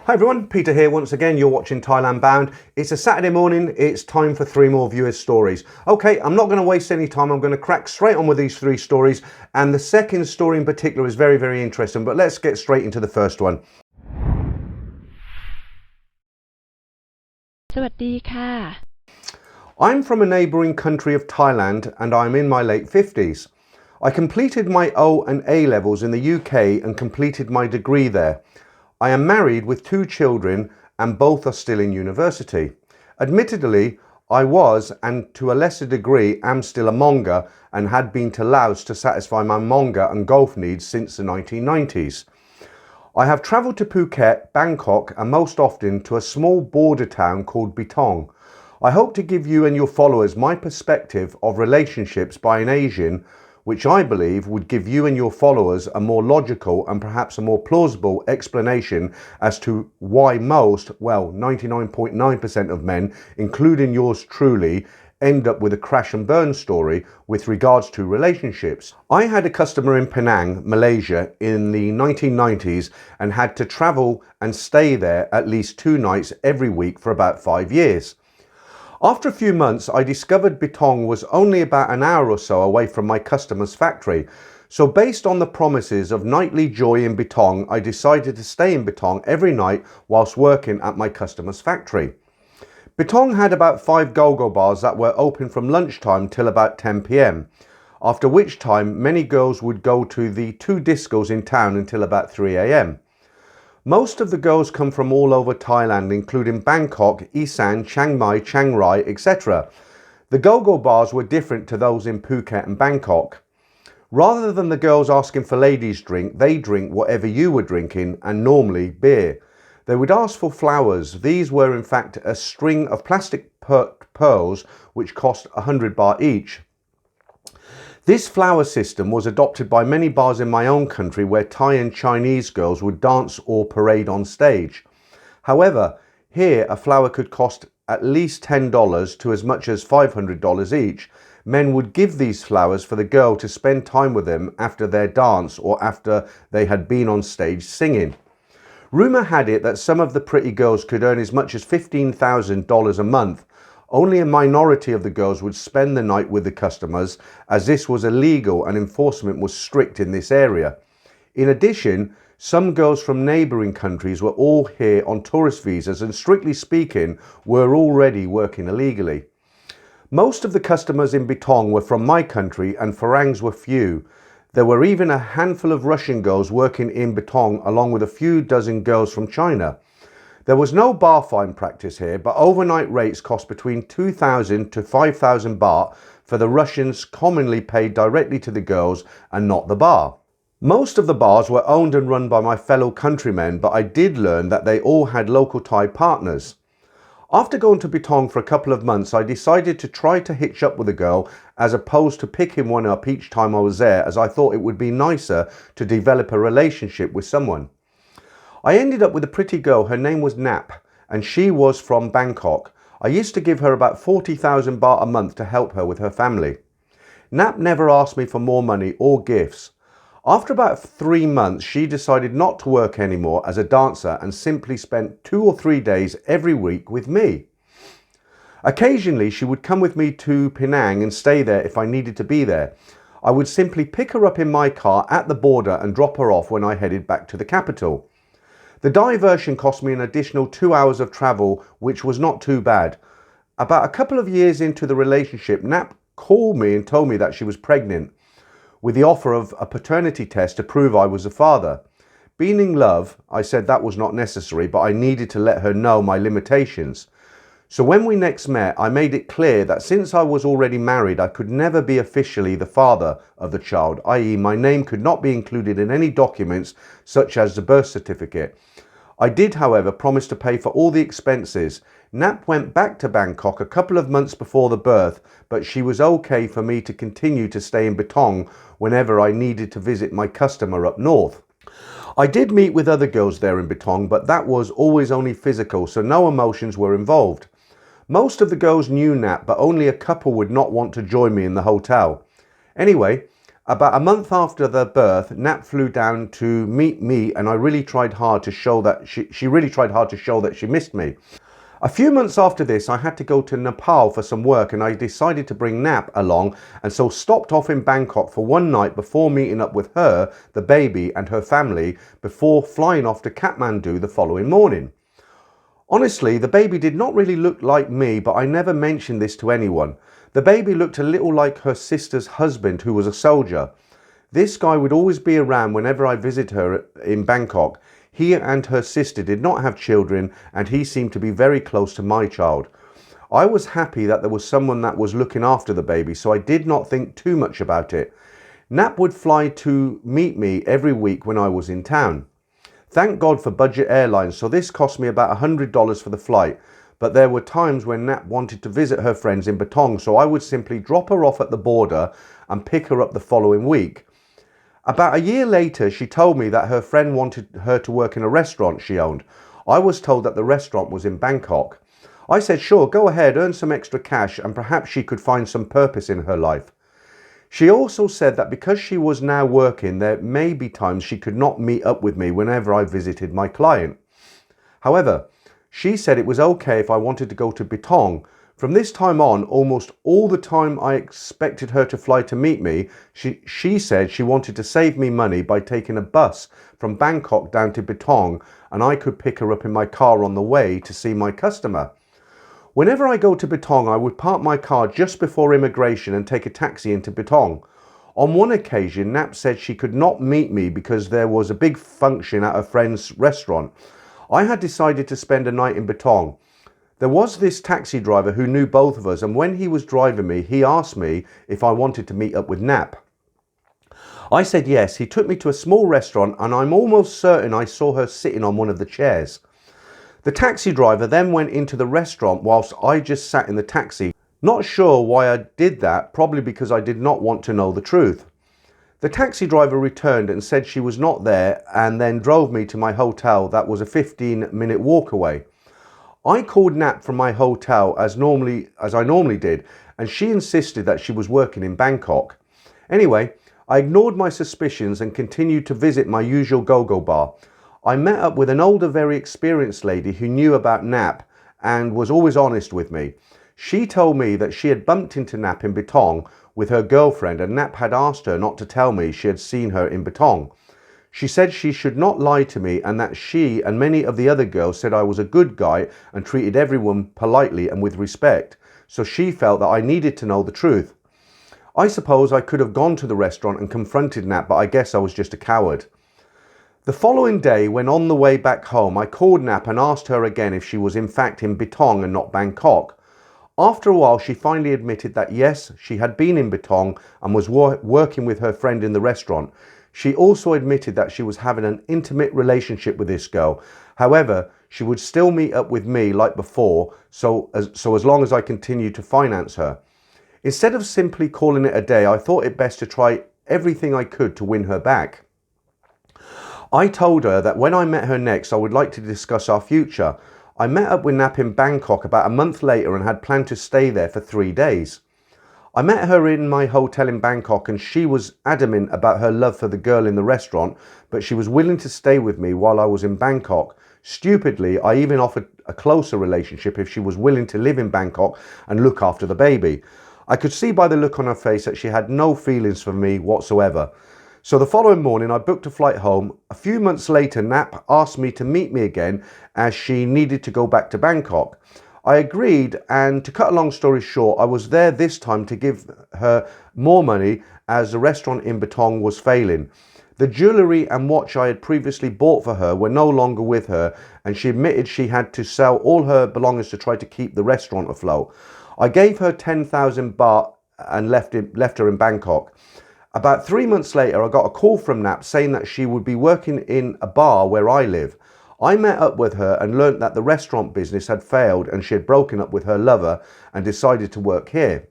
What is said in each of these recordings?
Hi everyone, Peter here once again. You're watching Thailand-Bound. It's a Saturday morning. It's time for 3 more viewers' stories. Okay, I'm not going to waste any time. I'm going to crack straight on with these 3 stories. And the second story in particular is very, very interesting. But let's get straight into the first one. สวัสดีค่ะ I'm from a neighbouring country of Thailand and I'm in my late 50s. I completed my O and A levels in the UK and completed my degree there. I am married with 2 children and both are still in university. Admittedly, I was, and to a lesser degree am still a monger and had been to Laos to satisfy my monger and golf needs since the 1990s. I have travelled to Phuket, Bangkok and most often to a small border town called Bitong. I hope to give you and your followers my perspective of relationships by an Asian, which I believe would give you and your followers a more logical and perhaps a more plausible explanation as to why most, well, 99.9% of men, including yours truly, end up with a crash and burn story with regards to relationships. I had a customer in Penang, Malaysia in the 1990s and had to travel and stay there at least 2 nights every week for about 5 years. After a few months, I discovered Bitong was only about an hour or so away from my customer's factory. So based on the promises of nightly joy in Bitong, I decided to stay in Bitong every night whilst working at my customer's factory. Bitong had about 5 go-go bars that were open from lunchtime till about 10 p.m, after which time many girls would go to the 2 discos in town until about 3 a.m. Most of the girls come from all over Thailand, including Bangkok, Isan, Chiang Mai, Chiang Rai, etc. The go-go bars were different to those in Phuket and Bangkok. Rather than the girls asking for ladies' drink, they drink whatever you were drinking and normally beer. They would ask for flowers. These were in fact a string of plastic pearls which cost 100 baht each. This flower system was adopted by many bars in my own country where Thai and Chinese girls would dance or parade on stage. However, here a flower could cost at least $10 to as much as $500 each. Men would give these flowers for the girl to spend time with them after their dance or after they had been on stage singing. Rumour had it that some of the pretty girls could earn as much as $15,000 a month. Only a minority of the girls would spend the night with the customers, as this was illegal and enforcement was strict in this area. In addition, some girls from neighbouring countries were all here on tourist visas and strictly speaking were already working illegally. Most of the customers in Bitong were from my country and Farangs were few. There were even a handful of Russian girls working in Bitong along with a few dozen girls from China. There was no bar fine practice here, but overnight rates cost between 2,000 to 5,000 baht for the Russians, commonly paid directly to the girls and not the bar. Most of the bars were owned and run by my fellow countrymen, but I did learn that they all had local Thai partners. After going to Bitong for a couple of months, I decided to try to hitch up with a girl as opposed to picking one up each time I was there, as I thought it would be nicer to develop a relationship with someone. I ended up with a pretty girl. Her name was Nap and she was from Bangkok. I used to give her about 40,000 baht a month to help her with her family. Nap never asked me for more money or gifts. After about 3 months, she decided not to work anymore as a dancer and simply spent 2 or 3 days every week with me. Occasionally, she would come with me to Penang and stay there if I needed to be there. I would simply pick her up in my car at the border and drop her off when I headed back to the capital. The diversion cost me an additional 2 hours of travel, which was not too bad. About a couple of years into the relationship, Nap called me and told me that she was pregnant, with the offer of a paternity test to prove I was a father. Being in love, I said that was not necessary, but I needed to let her know my limitations. So when we next met, I made it clear that since I was already married, I could never be officially the father of the child, i.e. my name could not be included in any documents such as the birth certificate. I did, however, promise to pay for all the expenses. Nap went back to Bangkok a couple of months before the birth, but she was okay for me to continue to stay in Bitong whenever I needed to visit my customer up north. I did meet with other girls there in Bitong, but that was always only physical, so no emotions were involved. Most of the girls knew Nap, but only a couple would not want to join me in the hotel. Anyway, About a month after the birth, Nap flew down to meet me, and I really tried hard to show that she really tried hard to show that she missed me. A few months after this, I had to go to Nepal for some work, and I decided to bring Nap along, and so stopped off in Bangkok for one night before meeting up with her, the baby, and her family before flying off to Kathmandu the following morning. Honestly, the baby did not really look like me, but I never mentioned this to anyone. The baby looked a little like her sister's husband, who was a soldier. This guy would always be around whenever I visit her in Bangkok. He and her sister did not have children, and he seemed to be very close to my child. I was happy that there was someone that was looking after the baby, so I did not think too much about it. Nap would fly to meet me every week when I was in town. Thank God for budget airlines, so this cost me about $100 for the flight, but there were times when Nap wanted to visit her friends in Batong, so I would simply drop her off at the border and pick her up the following week. About a year later, she told me that her friend wanted her to work in a restaurant she owned. I was told that the restaurant was in Bangkok. I said, sure, go ahead, earn some extra cash, and perhaps she could find some purpose in her life. She also said that because she was now working, there may be times she could not meet up with me whenever I visited my client. However, she said it was okay if I wanted to go to Batong. From this time on, almost all the time I expected her to fly to meet me, she said she wanted to save me money by taking a bus from Bangkok down to Batong, and I could pick her up in my car on the way to see my customer. Whenever I go to Batong, I would park my car just before immigration and take a taxi into Batong. On one occasion, Nap said she could not meet me because there was a big function at a friend's restaurant. I had decided to spend a night in Batong. There was this taxi driver who knew both of us, and when he was driving me, he asked me if I wanted to meet up with Nap. I said yes. He took me to a small restaurant, and I'm almost certain I saw her sitting on one of the chairs. The taxi driver then went into the restaurant whilst I just sat in the taxi. Not sure why I did that, probably because I did not want to know the truth. The taxi driver returned and said she was not there, and then drove me to my hotel that was a 15-minute walk away. I called Nap from my hotel as I normally did, and she insisted that she was working in Bangkok. Anyway, I ignored my suspicions and continued to visit my usual go-go bar. I met up with an older, very experienced lady who knew about Nap and was always honest with me. She told me that she had bumped into Nap in Batong with her girlfriend, and Nap had asked her not to tell me she had seen her in Batong. She said she should not lie to me, and that she and many of the other girls said I was a good guy and treated everyone politely and with respect, so she felt that I needed to know the truth. I suppose I could have gone to the restaurant and confronted Nap, but I guess I was just a coward. The following day, when on the way back home, I called Nap and asked her again if she was in fact in Batong and not Bangkok. After a while, she finally admitted that yes, she had been in Batong and was working with her friend in the restaurant. She also admitted that she was having an intimate relationship with this girl. However, she would still meet up with me like before, so as long as I continued to finance her. Instead of simply calling it a day, I thought it best to try everything I could to win her back. I told her that when I met her next, I would like to discuss our future. I met up with Nap in Bangkok about a month later and had planned to stay there for 3 days. I met her in my hotel in Bangkok, and she was adamant about her love for the girl in the restaurant, but she was willing to stay with me while I was in Bangkok. Stupidly, I even offered a closer relationship if she was willing to live in Bangkok and look after the baby. I could see by the look on her face that she had no feelings for me whatsoever. So the following morning, I booked a flight home. A few months later, Nap asked me to meet me again as she needed to go back to Bangkok. I agreed, and to cut a long story short, I was there this time to give her more money as the restaurant in Batong was failing. The jewellery and watch I had previously bought for her were no longer with her, and she admitted she had to sell all her belongings to try to keep the restaurant afloat. I gave her 10,000 baht and left her in Bangkok. About 3 months later, I got a call from Nap saying that she would be working in a bar where I live. I met up with her and learnt that the restaurant business had failed and she had broken up with her lover and decided to work here.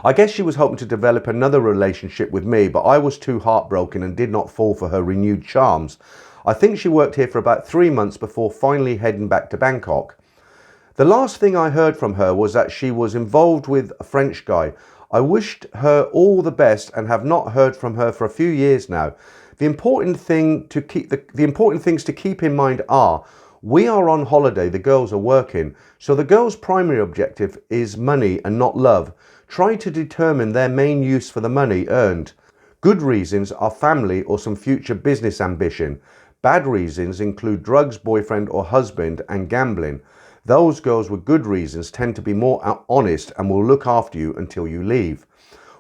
I guess she was hoping to develop another relationship with me, but I was too heartbroken and did not fall for her renewed charms. I think she worked here for about 3 months before finally heading back to Bangkok. The last thing I heard from her was that she was involved with a French guy. I wished her all the best and have not heard from her for a few years now. The important things to keep in mind are, we are on holiday, the girls are working, so the girls' primary objective is money and not love. Try to determine their main use for the money earned. Good reasons are family or some future business ambition. Bad reasons include drugs, boyfriend or husband, and gambling. Those girls with good reasons tend to be more honest and will look after you until you leave,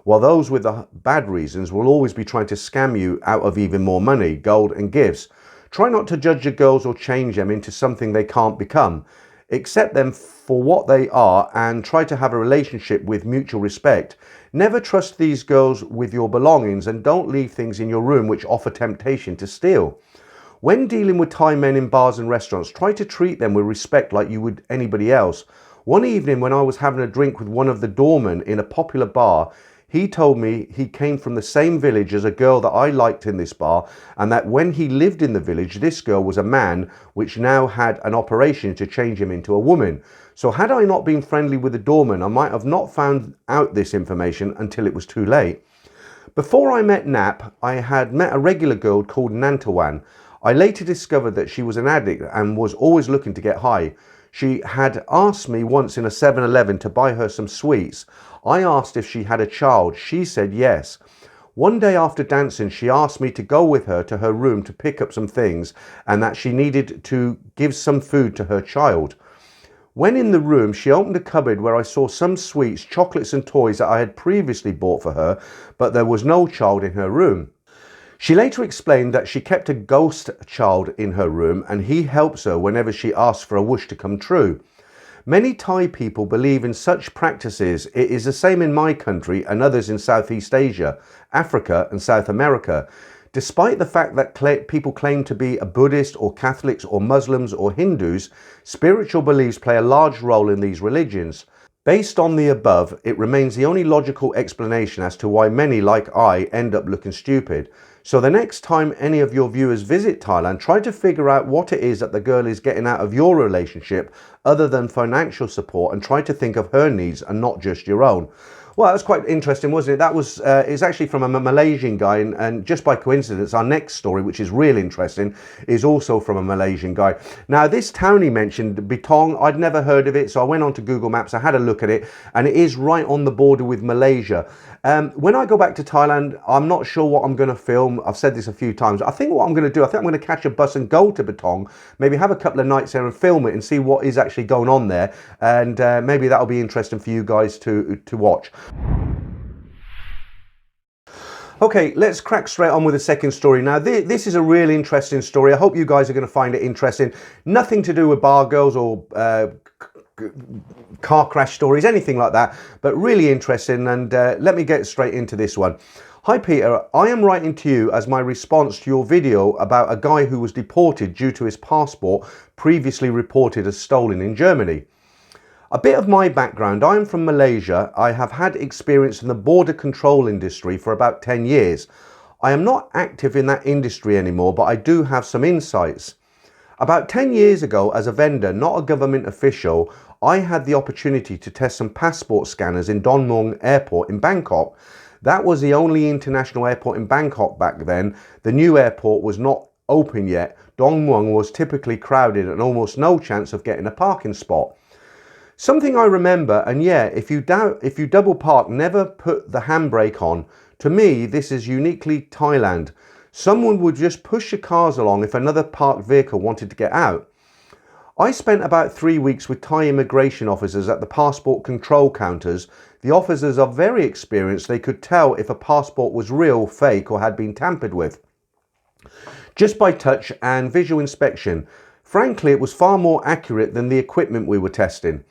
while those with the bad reasons will always be trying to scam you out of even more money, gold and gifts. Try not to judge your girls or change them into something they can't become. Accept them for what they are and try to have a relationship with mutual respect. Never trust these girls with your belongings, and don't leave things in your room which offer temptation to steal. When dealing with Thai men in bars and restaurants, try to treat them with respect like you would anybody else. One evening when I was having a drink with one of the doormen in a popular bar, he told me he came from the same village as a girl that I liked in this bar, and that when he lived in the village, this girl was a man which now had an operation to change him into a woman. So had I not been friendly with the doorman, I might have not found out this information until it was too late. Before I met Nap, I had met a regular girl called Nantawan. I later discovered that she was an addict and was always looking to get high. She had asked me once in a 7-Eleven to buy her some sweets. I asked if she had a child. She said yes. One day after dancing, she asked me to go with her to her room to pick up some things and that she needed to give some food to her child. When in the room, she opened a cupboard where I saw some sweets, chocolates and toys that I had previously bought for her, but there was no child in her room. She later explained that she kept a ghost child in her room and he helps her whenever she asks for a wish to come true. Many Thai people believe in such practices. It is the same in my country and others in Southeast Asia, Africa and South America. Despite the fact that people claim to be a Buddhist or Catholics or Muslims or Hindus, spiritual beliefs play a large role in these religions. Based on the above, it remains the only logical explanation as to why many, like I, end up looking stupid. So the next time any of your viewers visit Thailand, try to figure out what it is that the girl is getting out of your relationship other than financial support, and try to think of her needs and not just your own. Well, that was quite interesting, wasn't it? That was it's actually from a Malaysian guy, and just by coincidence, our next story, which is real interesting, is also from a Malaysian guy. Now, this town he mentioned, Betong, I'd never heard of it, so I went on to Google Maps, I had a look at it, and it is right on the border with Malaysia. When I go back to Thailand, I'm not sure what I'm going to film. I've said this a few times. I think what I'm going to do, I think I'm going to catch a bus and go to Betong, maybe have a couple of nights there and film it and see what is actually going on there, and maybe that'll be interesting for you guys to watch. Okay, let's crack straight on with the second story. Now, this is a really interesting story. I hope you guys are going to find it interesting. Nothing to do with bar girls or car crash stories, anything like that, but really interesting. And let me get straight into this one. Hi Peter, I am writing to you as my response to your video about a guy who was deported due to his passport previously reported as stolen in Germany. A bit of my background, I am from Malaysia. I have had experience in the border control industry for about 10 years. I am not active in that industry anymore, but I do have some insights. About 10 years ago, as a vendor, not a government official, I had the opportunity to test some passport scanners in Don Mueang Airport in Bangkok. That was the only international airport in Bangkok back then. The new airport was not open yet. Don Mueang was typically crowded and almost no chance of getting a parking spot. Something I remember, and yeah, if you double park, never put the handbrake on. To me, this is uniquely Thailand. Someone would just push your cars along if another parked vehicle wanted to get out. I spent about 3 weeks with Thai immigration officers at the passport control counters. The officers are very experienced. They could tell if a passport was real, fake, or had been tampered with, just by touch and visual inspection. Frankly, it was far more accurate than the equipment we were testing.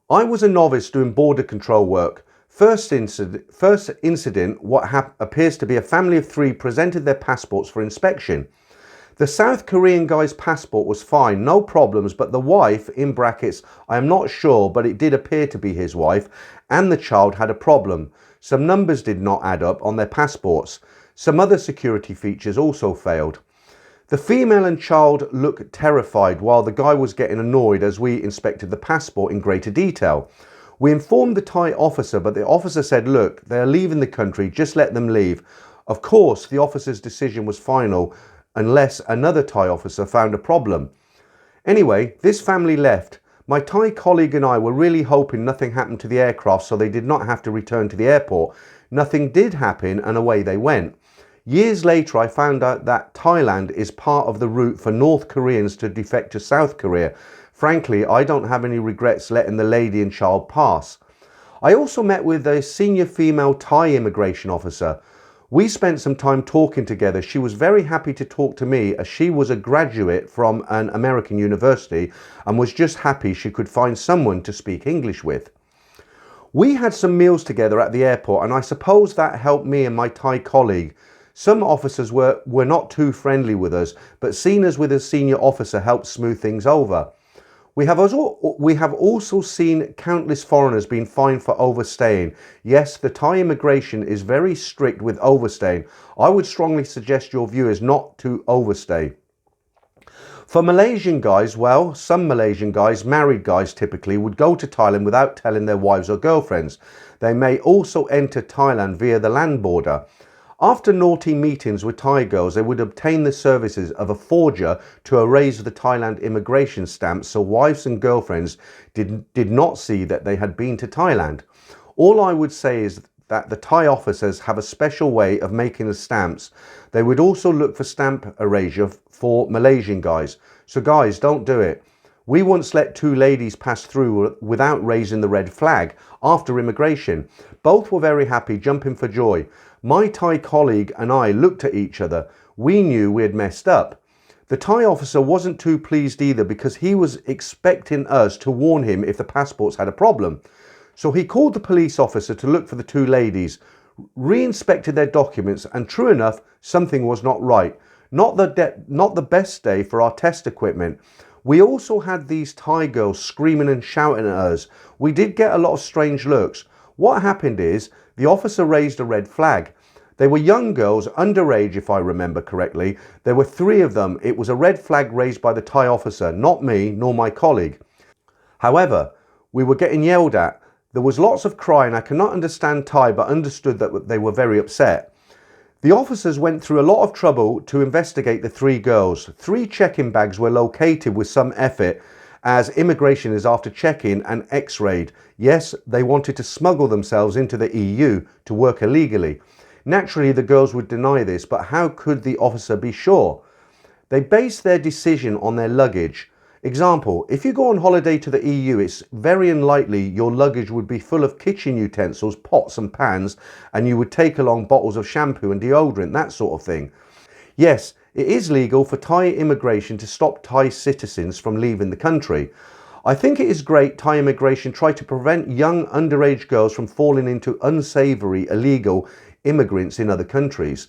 I was a novice doing border control work. First incident, what appears to be a family of 3 presented their passports for inspection. The South Korean guy's passport was fine, no problems, but the wife, in brackets, I am not sure, but it did appear to be his wife, and the child had a problem. Some numbers did not add up on their passports. Some other security features also failed. The female and child looked terrified while the guy was getting annoyed as we inspected the passport in greater detail. We informed the Thai officer, but the officer said, look, they're leaving the country, just let them leave. Of course, the officer's decision was final unless another Thai officer found a problem. Anyway, this family left. My Thai colleague and I were really hoping nothing happened to the aircraft so they did not have to return to the airport. Nothing did happen and away they went. Years later, I found out that Thailand is part of the route for North Koreans to defect to South Korea. Frankly, I don't have any regrets letting the lady and child pass. I also met with a senior female Thai immigration officer. We spent some time talking together. She was very happy to talk to me as she was a graduate from an American university and was just happy she could find someone to speak English with. We had some meals together at the airport and I suppose that helped me and my Thai colleague. Some officers were not too friendly with us, but seeing us with a senior officer helped smooth things over. We have also seen countless foreigners being fined for overstaying. Yes, the Thai immigration is very strict with overstaying. I would strongly suggest your viewers not to overstay. For Malaysian guys, well, some Malaysian guys, married guys typically, would go to Thailand without telling their wives or girlfriends. They may also enter Thailand via the land border. After naughty meetings with Thai girls, they would obtain the services of a forger to erase the Thailand immigration stamps so wives and girlfriends did not see that they had been to Thailand. All I would say is that the Thai officers have a special way of making the stamps. They would also look for stamp erasure for Malaysian guys. So guys, don't do it. We once let two ladies pass through without raising the red flag after immigration. Both were very happy, jumping for joy. My Thai colleague and I looked at each other. We knew we had messed up. The Thai officer wasn't too pleased either because he was expecting us to warn him if the passports had a problem. So he called the police officer to look for the two ladies, re-inspected their documents, and true enough, something was not right. Not the best day for our test equipment. We also had these Thai girls screaming and shouting at us. We did get a lot of strange looks. What happened is the officer raised a red flag. They were young girls, underage if I remember correctly. There were 3 of them. It was a red flag raised by the Thai officer, not me nor my colleague. However, we were getting yelled at. There was lots of crying. I cannot understand Thai but understood that they were very upset. The officers went through a lot of trouble to investigate the 3 girls. 3 check-in bags were located with some effort as immigration is after check-in and x-rayed. Yes, they wanted to smuggle themselves into the EU to work illegally. Naturally, the girls would deny this, but how could the officer be sure? They based their decision on their luggage. Example, if you go on holiday to the EU, it's very unlikely your luggage would be full of kitchen utensils, pots and pans, and you would take along bottles of shampoo and deodorant, that sort of thing. Yes, it is legal for Thai immigration to stop Thai citizens from leaving the country. I think it is great Thai immigration try to prevent young underage girls from falling into unsavoury illegal immigrants in other countries.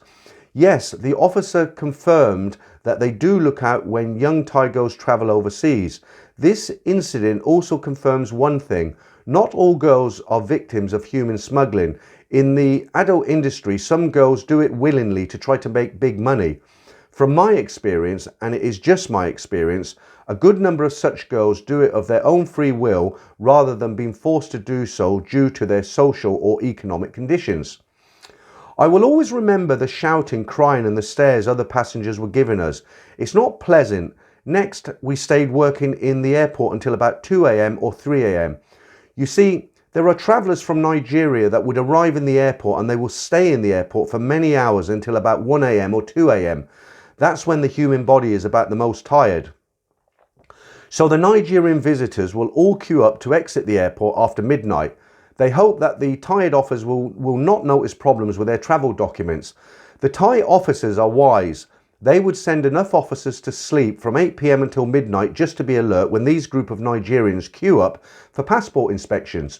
Yes, the officer confirmed that they do look out when young Thai girls travel overseas. This incident also confirms one thing: not all girls are victims of human smuggling. In the adult industry, some girls do it willingly to try to make big money. From my experience, and it is just my experience, a good number of such girls do it of their own free will rather than being forced to do so due to their social or economic conditions. I will always remember the shouting, crying and the stares other passengers were giving us. It's not pleasant. Next, we stayed working in the airport until about 2 a.m. or 3 a.m. You see, there are travellers from Nigeria that would arrive in the airport and they will stay in the airport for many hours until about 1 a.m. or 2 a.m. That's when the human body is about the most tired. So the Nigerian visitors will all queue up to exit the airport after midnight. They hope that the tired officers will not notice problems with their travel documents. The Thai officers are wise. They would send enough officers to sleep from 8 p.m. until midnight just to be alert when these group of Nigerians queue up for passport inspections.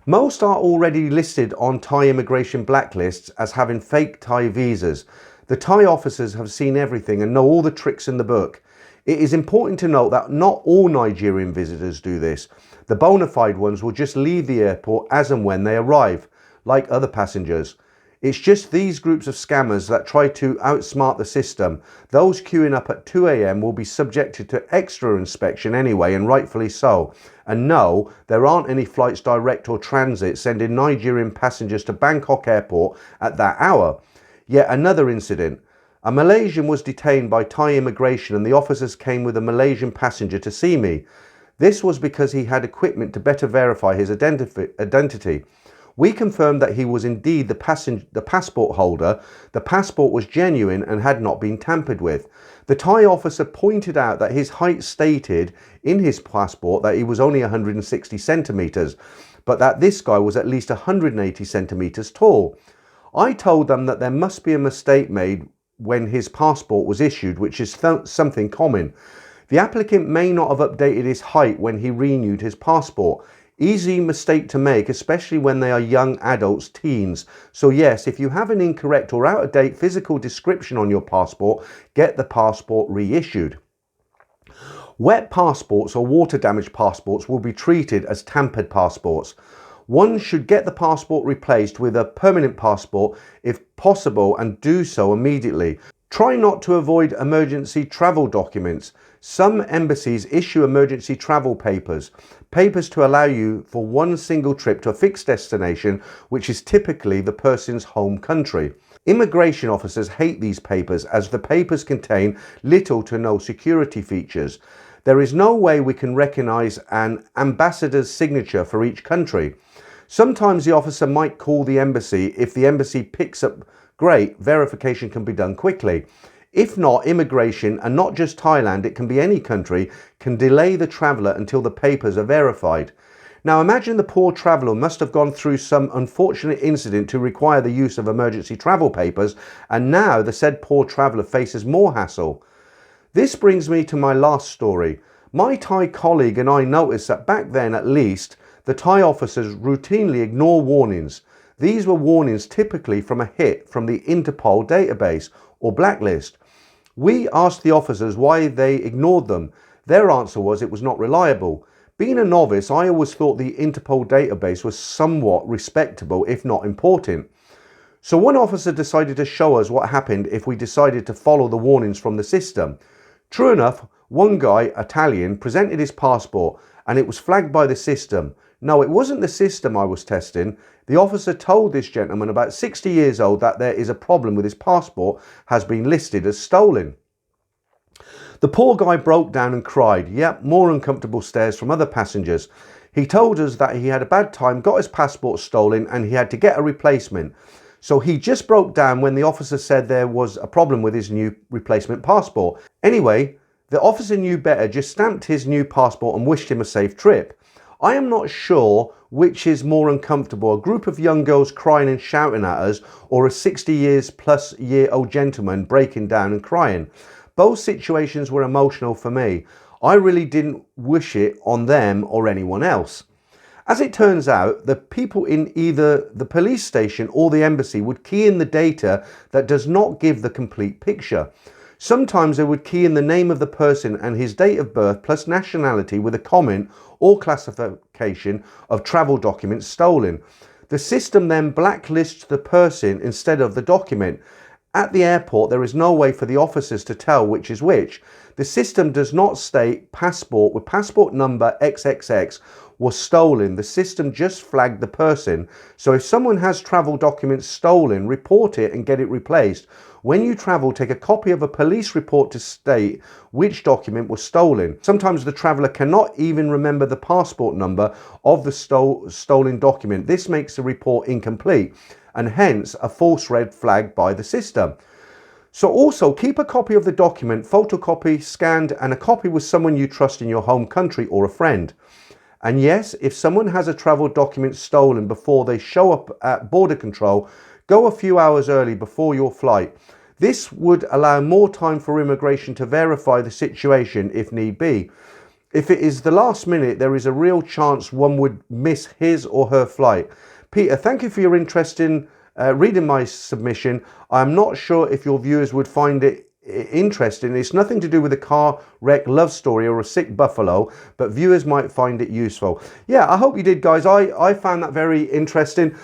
Most are already listed on Thai immigration blacklists as having fake Thai visas. The Thai officers have seen everything and know all the tricks in the book. It is important to note that not all Nigerian visitors do this. The bona fide ones will just leave the airport as and when they arrive, like other passengers. It's just these groups of scammers that try to outsmart the system. Those queuing up at 2 a.m. will be subjected to extra inspection anyway, and rightfully so. And no, there aren't any flights direct or transit sending Nigerian passengers to Bangkok airport at that hour. Yet another incident. A Malaysian was detained by Thai immigration and the officers came with a Malaysian passenger to see me. This was because he had equipment to better verify his identity. We confirmed that he was indeed the passport holder. The passport was genuine and had not been tampered with. The Thai officer pointed out that his height stated in his passport that he was only 160 centimetres, but that this guy was at least 180 centimetres tall. I told them that there must be a mistake made when his passport was issued, which is something common. The applicant may not have updated his height when he renewed his passport. Easy mistake to make, especially when they are young adults, teens. So yes, if you have an incorrect or out-of-date physical description on your passport, get the passport reissued. Wet passports or water damaged passports will be treated as tampered passports. One should get the passport replaced with a permanent passport if possible and do so immediately. Try not to avoid emergency travel documents. Some embassies issue emergency travel papers to allow you for one single trip to a fixed destination, which is typically the person's home country. Immigration officers hate these papers as the papers contain little to no security features. There is no way we can recognize an ambassador's signature for each country. Sometimes the officer might call the embassy. If the embassy picks up, great, verification can be done quickly. If not, immigration, and not just Thailand, it can be any country, can delay the traveller until the papers are verified. Now imagine the poor traveller must have gone through some unfortunate incident to require the use of emergency travel papers, and now the said poor traveller faces more hassle. This brings me to my last story. My Thai colleague and I noticed that back then at least, the Thai officers routinely ignore warnings. These were warnings typically from a hit from the Interpol database or blacklist. We asked the officers why they ignored them. Their answer was it was not reliable. Being a novice, I always thought the Interpol database was somewhat respectable, if not important. So one officer decided to show us what happened if we decided to follow the warnings from the system. True enough, one guy, Italian, presented his passport and it was flagged by the system. No, it wasn't the system I was testing. The officer told this gentleman, about 60 years old, that there is a problem with his passport has been listed as stolen. The poor guy broke down and cried. Yep, more uncomfortable stares from other passengers. He told us that he had a bad time, got his passport stolen and he had to get a replacement. So he just broke down when the officer said there was a problem with his new replacement passport. Anyway, the officer knew better, just stamped his new passport and wished him a safe trip. I am not sure which is more uncomfortable, a group of young girls crying and shouting at us, or a 60-year-plus-year-old gentleman breaking down and crying. Both situations were emotional for me. I really didn't wish it on them or anyone else. As it turns out, the people in either the police station or the embassy would key in the data that does not give the complete picture. Sometimes they would key in the name of the person and his date of birth plus nationality with a comment or classification of travel documents stolen. The system then blacklists the person instead of the document. At the airport, there is no way for the officers to tell which is which. The system does not state passport with passport number XXX was stolen. The system just flagged the person. So if someone has travel documents stolen, report it and get it replaced. When you travel, take a copy of a police report to state which document was stolen. Sometimes the traveller cannot even remember the passport number of the stolen document. This makes the report incomplete and hence a false red flag by the system. So also keep a copy of the document, photocopy, scanned, and a copy with someone you trust in your home country or a friend. And yes, if someone has a travel document stolen before they show up at border control, go a few hours early before your flight. This would allow more time for immigration to verify the situation if need be. If it is the last minute, there is a real chance one would miss his or her flight. Peter, thank you for your interest in reading my submission. I'm not sure if your viewers would find it interesting. It's nothing to do with a car wreck love story or a sick buffalo, but viewers might find it useful. Yeah, I hope you did, guys. I found that very interesting.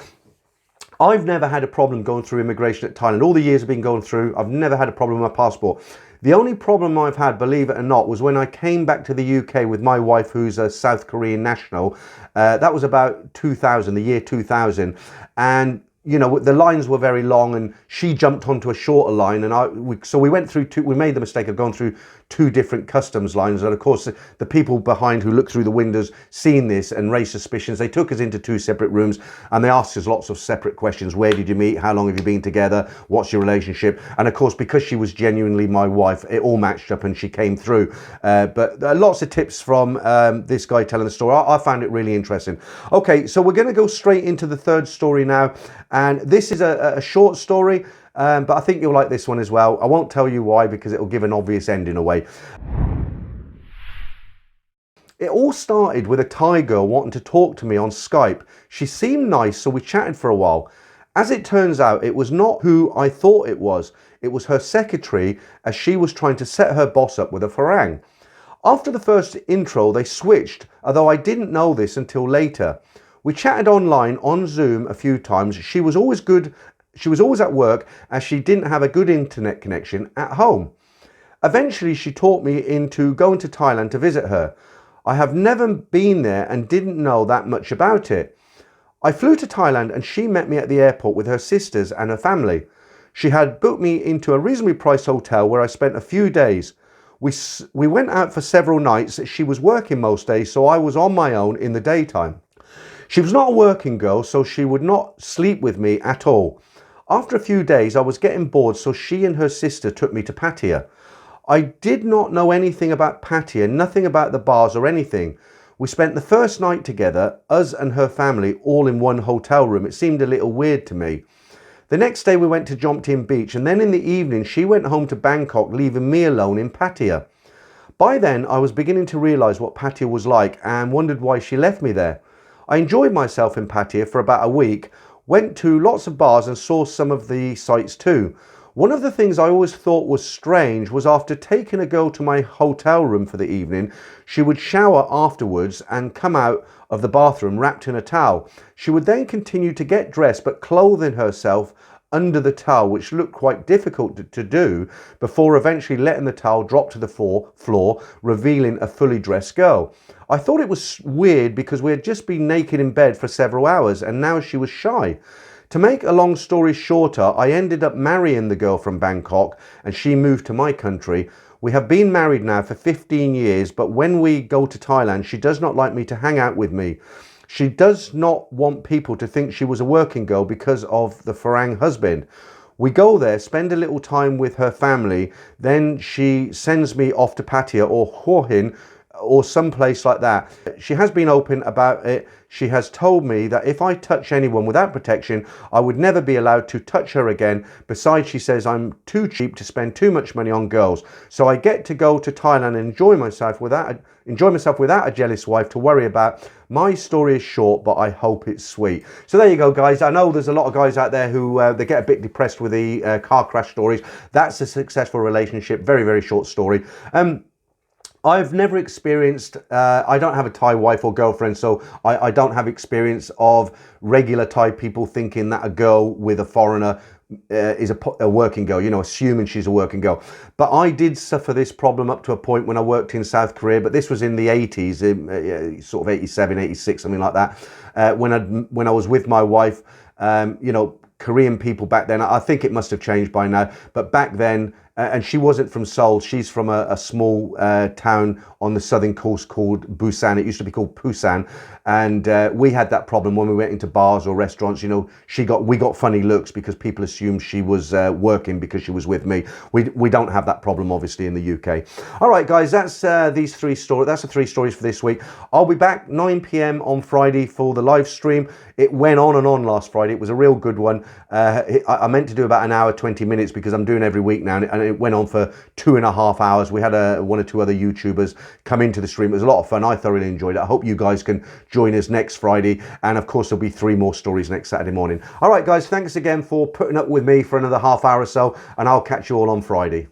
I've never had a problem going through immigration at Thailand. All the years I've been going through, I've never had a problem with my passport. The only problem I've had, believe it or not, was when I came back to the UK with my wife, who's a South Korean national. That was about 2000, the year 2000. And you know, the lines were very long and she jumped onto a shorter line, and so we went through we made the mistake of going through two different customs lines. And of course the people behind who looked through the windows seen this and raised suspicions. They took us into two separate rooms and they asked us lots of separate questions. Where did you meet? How long have you been together? What's your relationship? And of course, because she was genuinely my wife, it all matched up and she came through. But lots of tips from this guy telling the story. I found it really interesting. Okay, so we're going to go straight into the third story now. And this is a short story, but I think you'll like this one as well. I won't tell you why because it'll give an obvious ending away. It all started with a Thai girl wanting to talk to me on Skype. She seemed nice, so we chatted for a while. As it turns out, it was not who I thought it was. It was her secretary, as she was trying to set her boss up with a farang. After the first intro, they switched, although I didn't know this until later. We chatted online on Zoom a few times. She was always good. She was always at work as she didn't have a good internet connection at home. Eventually, she talked me into going to Thailand to visit her. I have never been there and didn't know that much about it. I flew to Thailand and she met me at the airport with her sisters and her family. She had booked me into a reasonably priced hotel where I spent a few days. We went out for several nights. She was working most days, so I was on my own in the daytime. She was not a working girl, so she would not sleep with me at all. After a few days, I was getting bored, so she and her sister took me to Pattaya. I did not know anything about Pattaya, nothing about the bars or anything. We spent the first night together, us and her family, all in one hotel room. It seemed a little weird to me. The next day we went to Jomtien Beach, and then in the evening she went home to Bangkok, leaving me alone in Pattaya. By then I was beginning to realise what Pattaya was like and wondered why she left me there. I enjoyed myself in Pattaya for about a week, went to lots of bars and saw some of the sights too. One of the things I always thought was strange was after taking a girl to my hotel room for the evening, she would shower afterwards and come out of the bathroom wrapped in a towel. She would then continue to get dressed but clothing herself under the towel, which looked quite difficult to do, before eventually letting the towel drop to the floor, revealing a fully dressed girl. I thought it was weird because we had just been naked in bed for several hours and now she was shy. To make a long story shorter, I ended up marrying the girl from Bangkok and she moved to my country. We have been married now for 15 years, but when we go to Thailand, she does not like me to hang out with me. She does not want people to think she was a working girl because of the farang husband. We go there, spend a little time with her family, then she sends me off to Pattaya or Hua Hin or someplace like that. She has been open about it. She has told me that if I touch anyone without protection, I would never be allowed to touch her again. Besides, she says I'm too cheap to spend too much money on girls. So I get to go to Thailand and enjoy myself without a jealous wife to worry about. My story is short, but I hope it's sweet. So there you go, guys. I know there's a lot of guys out there who they get a bit depressed with the car crash stories. That's a successful relationship. Very, very short story. I've never experienced, I don't have a Thai wife or girlfriend, so I don't have experience of regular Thai people thinking that a girl with a foreigner is a working girl, you know, assuming she's a working girl. But I did suffer this problem up to a point when I worked in South Korea, but this was in the 80s, sort of 87, 86, something like that. When I was with my wife, you know, Korean people back then, I think it must have changed by now, but back then, and she wasn't from Seoul, she's from a small town on the southern coast called Busan. It used to be called Busan, and we had that problem when we went into bars or restaurants. You know, we got funny looks because people assumed she was working because she was with me. We don't have that problem obviously in the UK. All right, guys, that's these three stories. That's the three stories for this week. I'll be back 9 p.m. on Friday for the live stream. It went on and on last Friday. It was a real good one. I meant to do about an hour 20 minutes because I'm doing every week now, and it went on for 2.5 hours. We had one or two other YouTubers come into the stream. It was a lot of fun. I thoroughly enjoyed it. I hope you guys can join us next Friday, and of course there'll be 3 more stories next Saturday morning. All right, guys, thanks again for putting up with me for another half hour or so, and I'll catch you all on Friday.